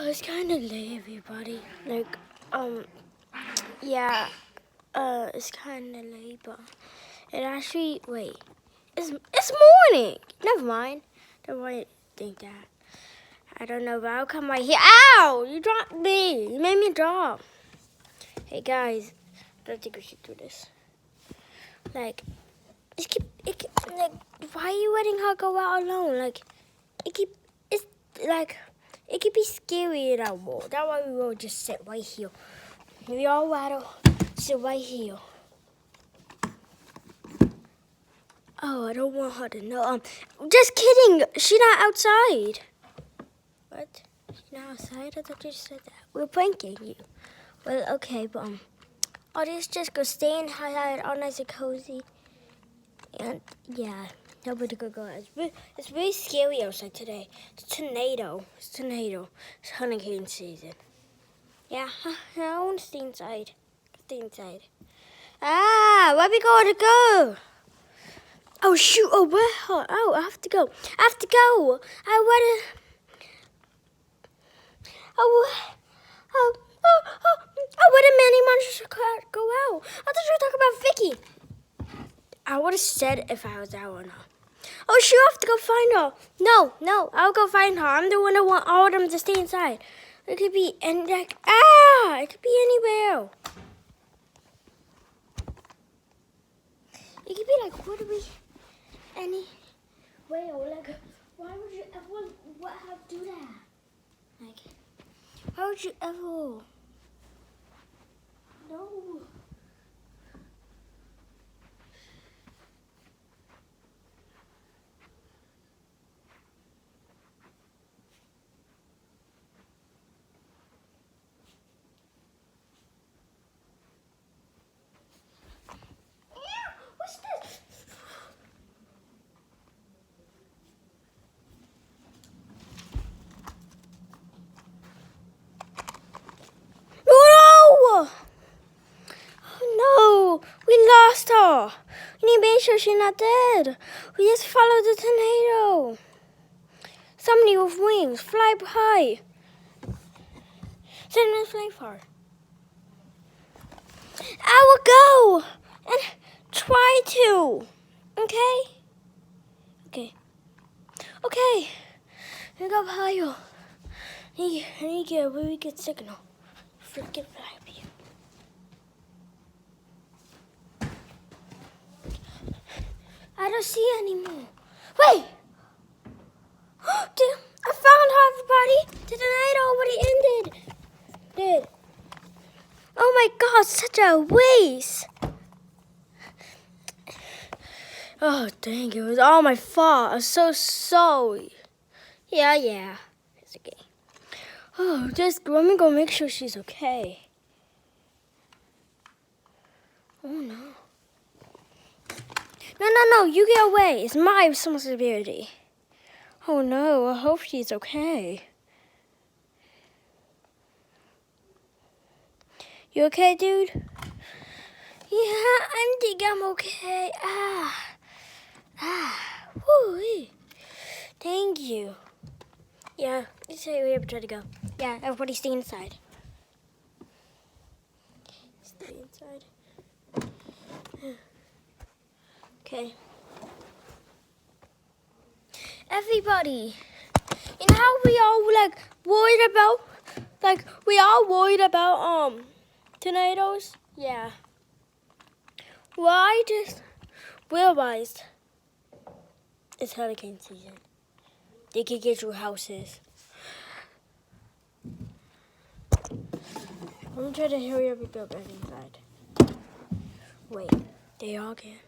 it's kind of late, everybody. Yeah, it's kind of late, but it actually, wait, it's morning. Never mind. Don't worry, think that. I don't know, but I'll come right here. Ow! You dropped me. You made me drop. Hey, guys, I don't think we should do this. Like, why are you letting her go out alone? Like, it could be scary in our world. That's why we will just sit right here. We all rattle, sit right here. Oh, I don't want her to know. Just kidding. She's not outside. What? She's not outside? I thought you said that. We're pranking you. Well, okay, but I'll just go stay inside, all nice and cozy. And yeah, nobody could go out. It's really scary outside today. It's tornado. It's hurricane season. Yeah, I want to stay inside. Stay inside. Ah, where we going to go? Oh shoot! Oh where? Oh, I have to go. I wanna. Wait a minute, monsters go out. I thought you were talking about Vicky. I would have said if I was out or not. Oh shoot! I have to go find her. No, I'll go find her. I'm the one that want all of them to stay inside. It could be it could be anywhere. It could be like, what do we? Any way or like, why would you ever have do that? Like, how would you ever? No. What's this? No, we lost her. We need to make sure she's not dead. We just follow the tornado. Somebody with wings, fly high. Send us fly far. I will go and try to. Okay. We go higher. I need to get a really good signal. Freaking fly up here. I don't see anymore. Wait! I found her, everybody! The tornado already ended. Oh my God, such a waste! Oh, dang, it was all my fault. I'm so sorry. Yeah. It's okay. Oh, just let me go make sure she's okay. Oh, no. No, you get away. It's my responsibility. Oh, no, I hope she's okay. You okay, dude? Yeah, I think I'm okay. Woo. Thank you. Yeah, let's say we have to try to go. Yeah, everybody stay inside. Stay inside. Okay. Everybody, you know how we all worried about tornadoes? Yeah. Well, I just realized it's hurricane season. They can get through houses. I'm gonna try to hurry up and go back inside. Wait, they all can.